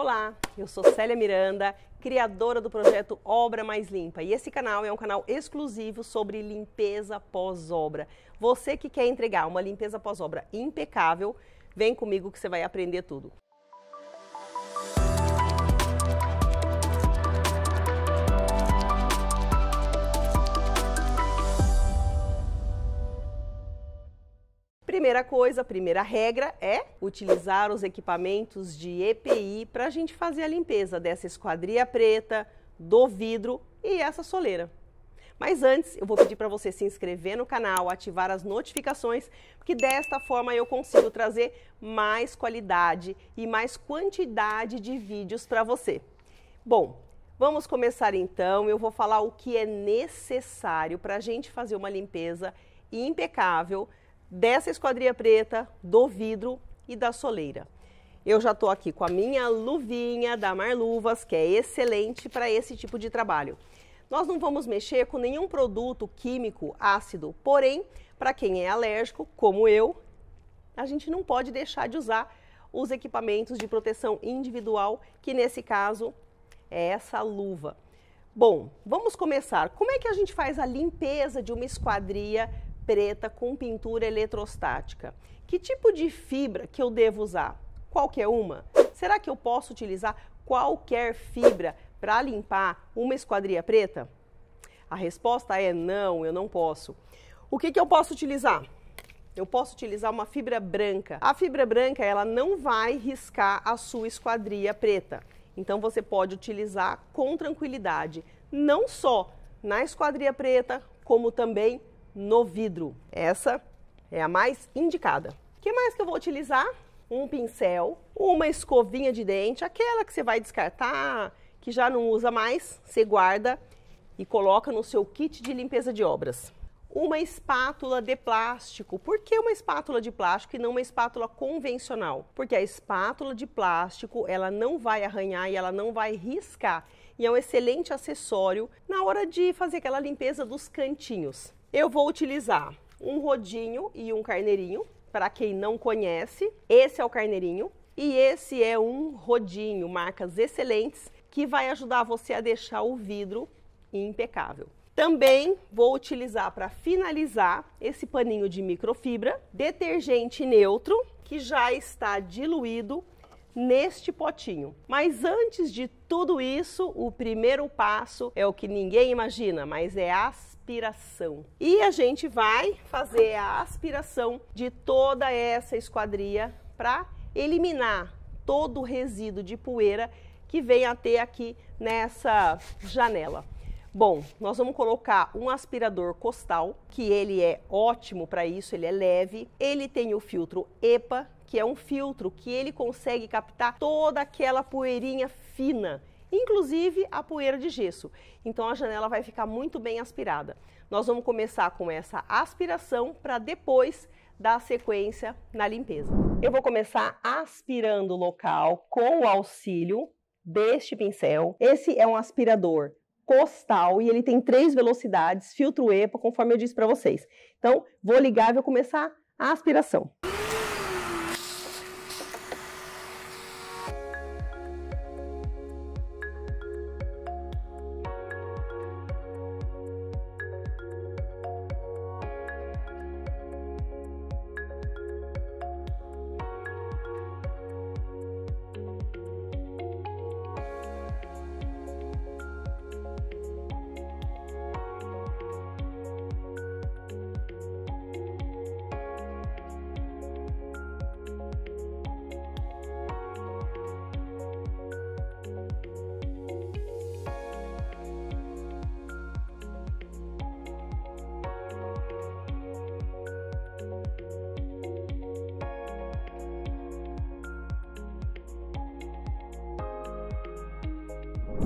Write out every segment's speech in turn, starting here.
Olá, eu sou Célia Miranda, criadora do projeto Obra Mais Limpa, e esse canal é um canal exclusivo sobre limpeza pós-obra. Você que quer entregar uma limpeza pós-obra impecável, vem comigo que você vai aprender tudo. Primeira regra é utilizar os equipamentos de EPI para a gente fazer a limpeza dessa esquadria preta, do vidro e essa soleira. Mas antes, eu vou pedir para você se inscrever no canal, ativar as notificações, porque desta forma eu consigo trazer mais qualidade e mais quantidade de vídeos para você. Bom, vamos começar então. Eu vou falar o que é necessário para a gente fazer uma limpeza impecável dessa esquadria preta, do vidro e da soleira. Eu já estou aqui com a minha luvinha da Marluvas, que é excelente para esse tipo de trabalho. Nós não vamos mexer com nenhum produto químico ácido, porém, para quem é alérgico, como eu, a gente não pode deixar de usar os equipamentos de proteção individual, que nesse caso é essa luva. Bom, vamos começar. Como é que a gente faz a limpeza de uma esquadria preta com pintura eletrostática? Que tipo de fibra que eu devo usar? Qualquer uma? Será que eu posso utilizar qualquer fibra para limpar uma esquadria preta? A resposta é não, eu não posso. O que eu posso utilizar? Eu posso utilizar uma fibra branca. A fibra branca, ela não vai riscar a sua esquadria preta. Então você pode utilizar com tranquilidade, não só na esquadria preta, como também no vidro. Essa é a mais indicada. O que mais que eu vou utilizar? Um pincel, uma escovinha de dente, aquela que você vai descartar, que já não usa mais, você guarda e coloca no seu kit de limpeza de obras. Uma espátula de plástico. Por que uma espátula de plástico e não uma espátula convencional? Porque a espátula de plástico, ela não vai arranhar e ela não vai riscar. E é um excelente acessório na hora de fazer aquela limpeza dos cantinhos. Eu vou utilizar um rodinho e um carneirinho, para quem não conhece. Esse é o carneirinho e esse é um rodinho, marcas excelentes, que vai ajudar você a deixar o vidro impecável. Também vou utilizar para finalizar esse paninho de microfibra, detergente neutro, que já está diluído neste potinho. Mas antes de tudo isso, o primeiro passo é o que ninguém imagina, mas é a aspiração. E a gente vai fazer a aspiração de toda essa esquadria para eliminar todo o resíduo de poeira que vem a ter aqui nessa janela. Bom, nós vamos colocar um aspirador costal, que ele é ótimo para isso, ele é leve. Ele tem o filtro EPA, que é um filtro que ele consegue captar toda aquela poeirinha fina, inclusive a poeira de gesso. Então a janela vai ficar muito bem aspirada. Nós vamos começar com essa aspiração para depois dar sequência na limpeza. Eu vou começar aspirando o local com o auxílio deste pincel. Esse é um aspirador costal e ele tem 3 velocidades, filtro EPA, conforme eu disse para vocês. Então vou ligar e vou começar a aspiração.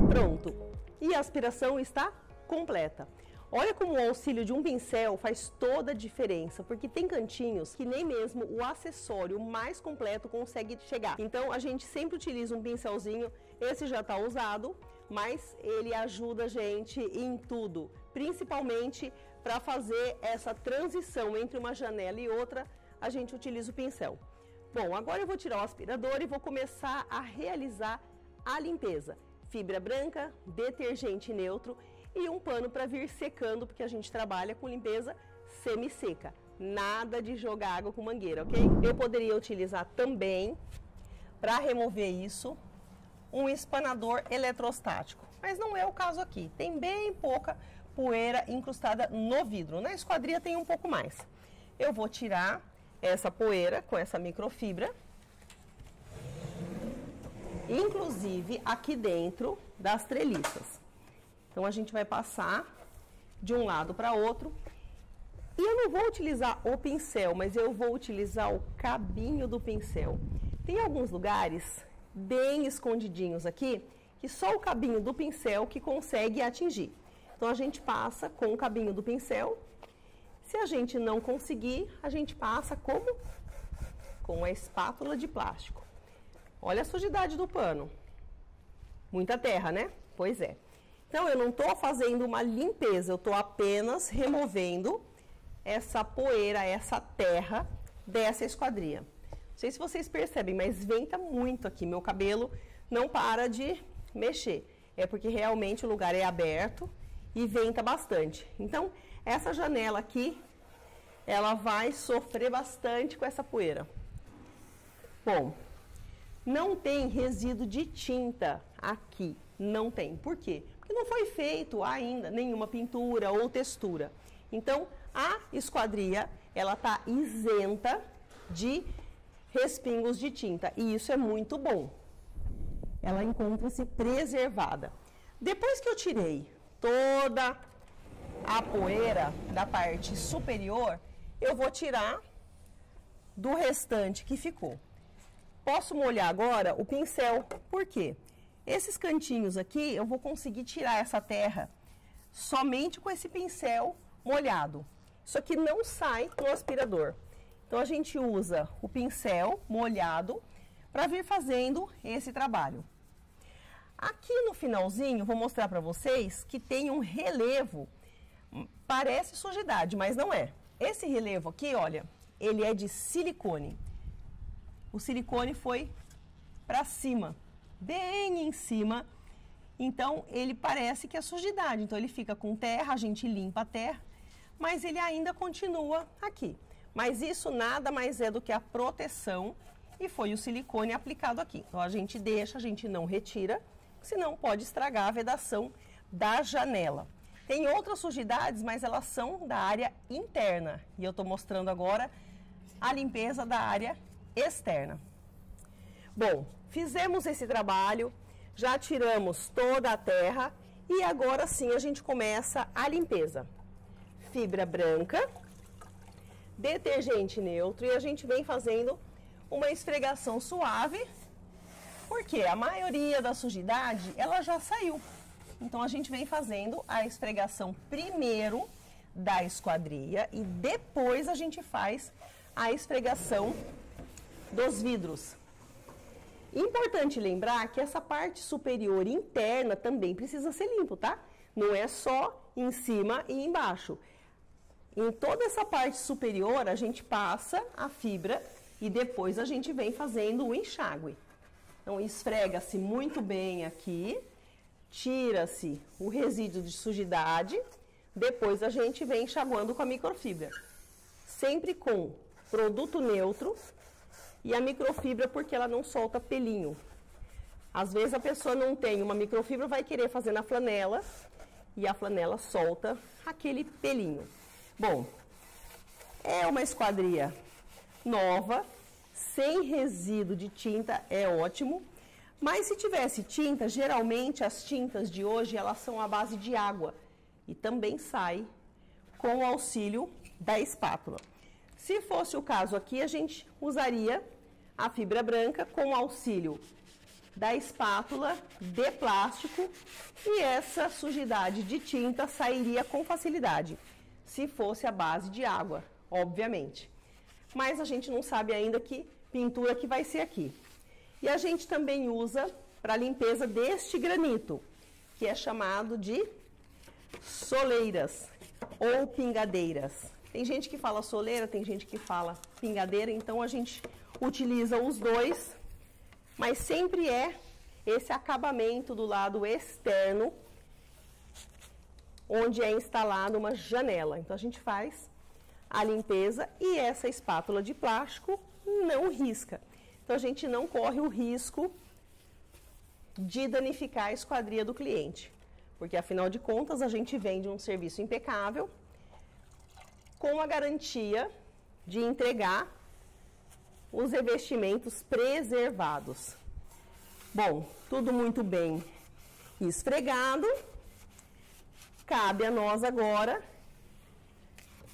Pronto! E a aspiração está completa. Olha como o auxílio de um pincel faz toda a diferença, porque tem cantinhos que nem mesmo o acessório mais completo consegue chegar. Então a gente sempre utiliza um pincelzinho, esse já está usado, mas ele ajuda a gente em tudo, principalmente para fazer essa transição entre uma janela e outra, a gente utiliza o pincel. Bom, agora eu vou tirar o aspirador e vou começar a realizar a limpeza. Fibra branca, detergente neutro e um pano para vir secando, porque a gente trabalha com limpeza semi-seca. Nada de jogar água com mangueira, ok? Eu poderia utilizar também, para remover isso, um espanador eletrostático. Mas não é o caso aqui. Tem bem pouca poeira incrustada no vidro. Na esquadria tem um pouco mais. Eu vou tirar essa poeira com essa microfibra. Inclusive aqui dentro das treliças. Então a gente vai passar de um lado para outro. E eu não vou utilizar o pincel, mas eu vou utilizar o cabinho do pincel. Tem alguns lugares bem escondidinhos aqui, que só o cabinho do pincel que consegue atingir. Então a gente passa com o cabinho do pincel. Se a gente não conseguir, a gente passa como? Com a espátula de plástico. Olha a sujidade do pano. Muita terra, né? Pois é. Então eu não estou fazendo uma limpeza, eu estou apenas removendo essa poeira, essa terra dessa esquadria. Não sei se vocês percebem, mas venta muito aqui. Meu cabelo não para de mexer. É porque realmente o lugar é aberto e venta bastante. Então, essa janela aqui, ela vai sofrer bastante com essa poeira. Bom, não tem resíduo de tinta aqui. Não tem. Por quê? Porque não foi feito ainda nenhuma pintura ou textura. Então, a esquadria, ela está isenta de respingos de tinta. E isso é muito bom. Ela encontra-se preservada. Depois que eu tirei toda a poeira da parte superior, eu vou tirar do restante que ficou. Posso molhar agora o pincel. Por quê? Esses cantinhos aqui, eu vou conseguir tirar essa terra somente com esse pincel molhado. Isso aqui não sai no aspirador. Então, a gente usa o pincel molhado para vir fazendo esse trabalho. Aqui no finalzinho, vou mostrar para vocês que tem um relevo. Parece sujidade, mas não é. Esse relevo aqui, olha, ele é de silicone. O silicone foi para cima, bem em cima. Então, ele parece que é sujidade. Então, ele fica com terra, a gente limpa a terra, mas ele ainda continua aqui. Mas isso nada mais é do que a proteção e foi o silicone aplicado aqui. Então, a gente deixa, a gente não retira, senão pode estragar a vedação da janela. Tem outras sujidades, mas elas são da área interna. E eu estou mostrando agora a limpeza da área externa. Bom, fizemos esse trabalho, já tiramos toda a terra e agora sim a gente começa a limpeza. Fibra branca, detergente neutro e a gente vem fazendo uma esfregação suave, porque a maioria da sujidade ela já saiu. Então a gente vem fazendo a esfregação primeiro da esquadria e depois a gente faz a esfregação dos vidros. Importante lembrar que essa parte superior interna também precisa ser limpo, tá? Não é só em cima e embaixo. Em toda essa parte superior, a gente passa a fibra e depois a gente vem fazendo o enxágue. Então, esfrega-se muito bem aqui, tira-se o resíduo de sujidade, depois a gente vem enxaguando com a microfibra. Sempre com produto neutro e a microfibra porque ela não solta pelinho. Às vezes a pessoa não tem uma microfibra, vai querer fazer na flanela e a flanela solta aquele pelinho. Bom, é uma esquadria nova, sem resíduo de tinta, é ótimo. Mas se tivesse tinta, geralmente as tintas de hoje, elas são à base de água. E também sai com o auxílio da espátula. Se fosse o caso aqui, a gente usaria a fibra branca com o auxílio da espátula de plástico. E essa sujidade de tinta sairia com facilidade. Se fosse a base de água, obviamente. Mas a gente não sabe ainda que pintura que vai ser aqui. E a gente também usa para limpeza deste granito, que é chamado de soleiras ou pingadeiras. Tem gente que fala soleira, tem gente que fala pingadeira, então a gente utiliza os dois, mas sempre é esse acabamento do lado externo, onde é instalada uma janela. Então, a gente faz a limpeza e essa espátula de plástico não risca. Então, a gente não corre o risco de danificar a esquadria do cliente, porque, afinal de contas, a gente vende um serviço impecável com a garantia de entregar os revestimentos preservados. Bom, tudo muito bem esfregado. Cabe a nós agora,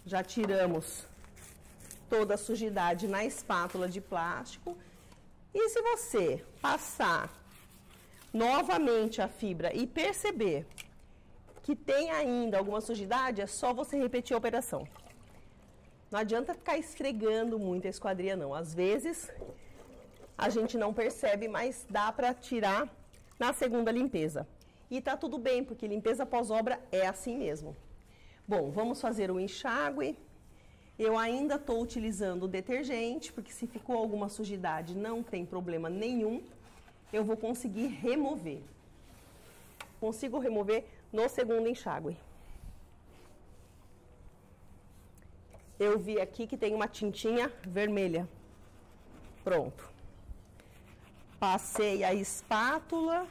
já tiramos toda a sujidade na espátula de plástico. E se você passar novamente a fibra e perceber que tem ainda alguma sujidade, é só você repetir a operação. Não adianta ficar esfregando muito a esquadria, não. Às vezes a gente não percebe, mas dá para tirar na segunda limpeza. E tá tudo bem, porque limpeza pós-obra é assim mesmo. Bom, vamos fazer o enxágue. Eu ainda estou utilizando o detergente, porque se ficou alguma sujidade não tem problema nenhum. Eu vou conseguir remover. Consigo remover no segundo enxágue. Eu vi aqui que tem uma tintinha vermelha. Pronto. Passei a espátula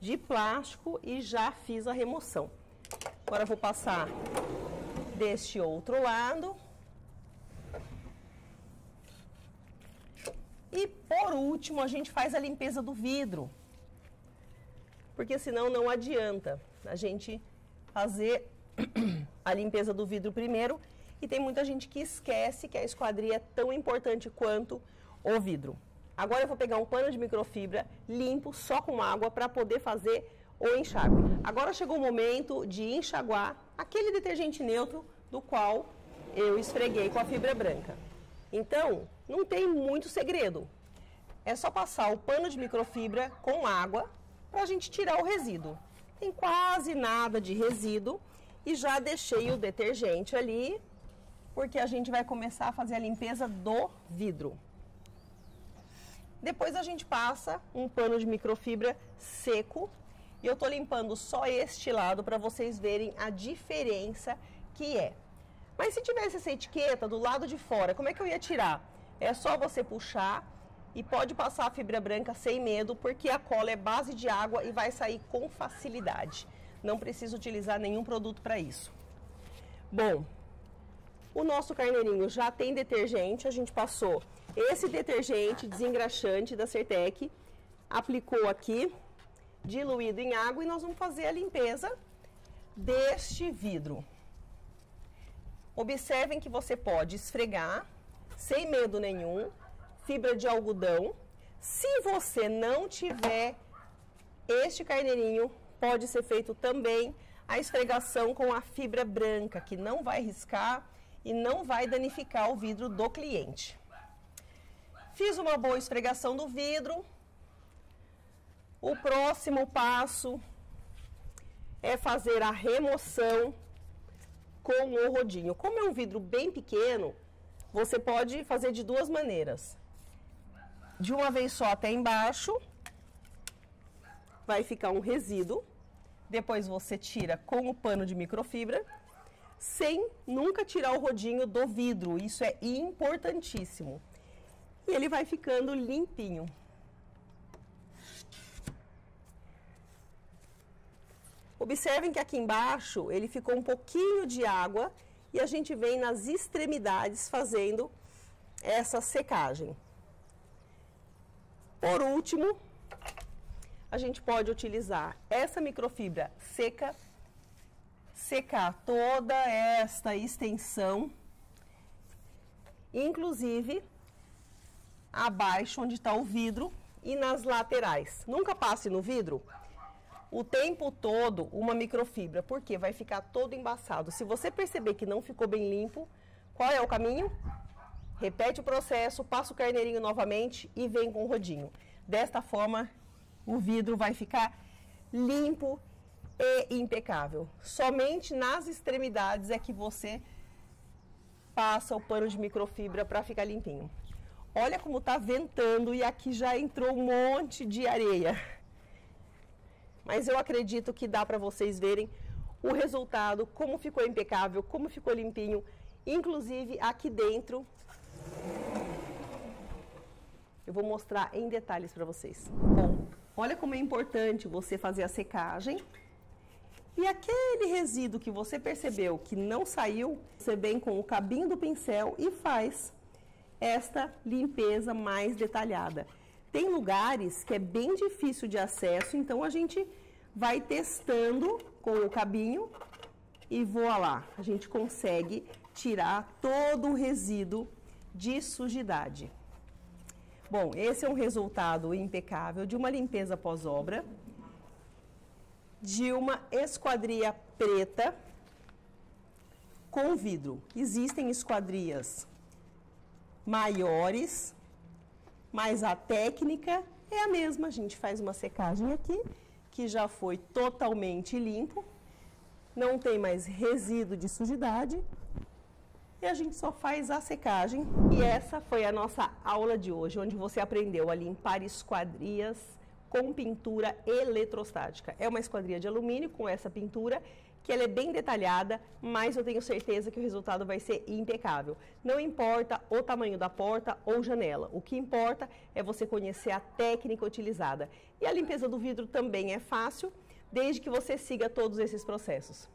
de plástico e já fiz a remoção. Agora eu vou passar deste outro lado. E por último a gente faz a limpeza do vidro. Porque senão não adianta a gente fazer a limpeza do vidro primeiro. E tem muita gente que esquece que a esquadria é tão importante quanto o vidro. Agora eu vou pegar um pano de microfibra limpo, só com água, para poder fazer o enxágue. Agora chegou o momento de enxaguar aquele detergente neutro do qual eu esfreguei com a fibra branca. Então, não tem muito segredo. É só passar o pano de microfibra com água para a gente tirar o resíduo. Tem quase nada de resíduo e já deixei o detergente ali, porque a gente vai começar a fazer a limpeza do vidro. Depois a gente passa um pano de microfibra seco e eu estou limpando só este lado para vocês verem a diferença que é. Mas se tivesse essa etiqueta do lado de fora, como é que eu ia tirar? É só você puxar e pode passar a fibra branca sem medo, porque a cola é base de água e vai sair com facilidade. Não precisa utilizar nenhum produto para isso. Bom, o nosso carneirinho já tem detergente, a gente passou esse detergente desengraxante da Certec, aplicou aqui, diluído em água, e nós vamos fazer a limpeza deste vidro. Observem que você pode esfregar, sem medo nenhum, fibra de algodão. Se você não tiver este carneirinho, pode ser feito também a esfregação com a fibra branca, que não vai riscar e não vai danificar o vidro do cliente. Fiz uma boa esfregação do vidro. O próximo passo é fazer a remoção com o rodinho. Como é um vidro bem pequeno, você pode fazer de duas maneiras. De uma vez só até embaixo, vai ficar um resíduo. Depois você tira com o pano de microfibra, sem nunca tirar o rodinho do vidro. Isso é importantíssimo. E ele vai ficando limpinho. Observem que aqui embaixo ele ficou um pouquinho de água e a gente vem nas extremidades fazendo essa secagem. Por último, a gente pode utilizar essa microfibra seca, secar toda esta extensão, inclusive abaixo onde está o vidro e nas laterais. Nunca passe no vidro o tempo todo uma microfibra, porque vai ficar todo embaçado. Se você perceber que não ficou bem limpo, qual é o caminho? Repete o processo, passa o carneirinho novamente e vem com o rodinho. Desta forma, o vidro vai ficar limpo e impecável. Somente nas extremidades é que você passa o pano de microfibra para ficar limpinho. Olha como tá ventando e aqui já entrou um monte de areia. Mas eu acredito que dá para vocês verem o resultado, como ficou impecável, como ficou limpinho. Inclusive aqui dentro, eu vou mostrar em detalhes para vocês. Bom, olha como é importante você fazer a secagem. E aquele resíduo que você percebeu que não saiu, você vem com o cabinho do pincel e faz esta limpeza mais detalhada. Tem lugares que é bem difícil de acesso, então a gente vai testando com o cabinho e voa lá. A gente consegue tirar todo o resíduo de sujidade. Bom, esse é um resultado impecável de uma limpeza pós-obra, de uma esquadria preta com vidro. Existem esquadrias maiores, mas a técnica é a mesma. A gente faz uma secagem aqui, que já foi totalmente limpo, não tem mais resíduo de sujidade, e a gente só faz a secagem. E essa foi a nossa aula de hoje, onde você aprendeu a limpar esquadrias com pintura eletrostática. É uma esquadria de alumínio com essa pintura, que ela é bem detalhada, mas eu tenho certeza que o resultado vai ser impecável. Não importa o tamanho da porta ou janela, o que importa é você conhecer a técnica utilizada. E a limpeza do vidro também é fácil, desde que você siga todos esses processos.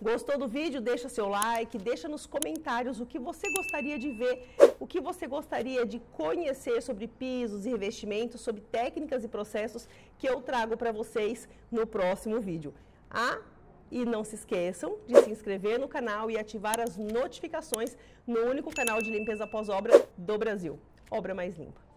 Gostou do vídeo? Deixa seu like, deixa nos comentários o que você gostaria de ver, o que você gostaria de conhecer sobre pisos e revestimentos, sobre técnicas e processos que eu trago para vocês no próximo vídeo. E não se esqueçam de se inscrever no canal e ativar as notificações no único canal de limpeza pós-obra do Brasil, Obra Mais Limpa.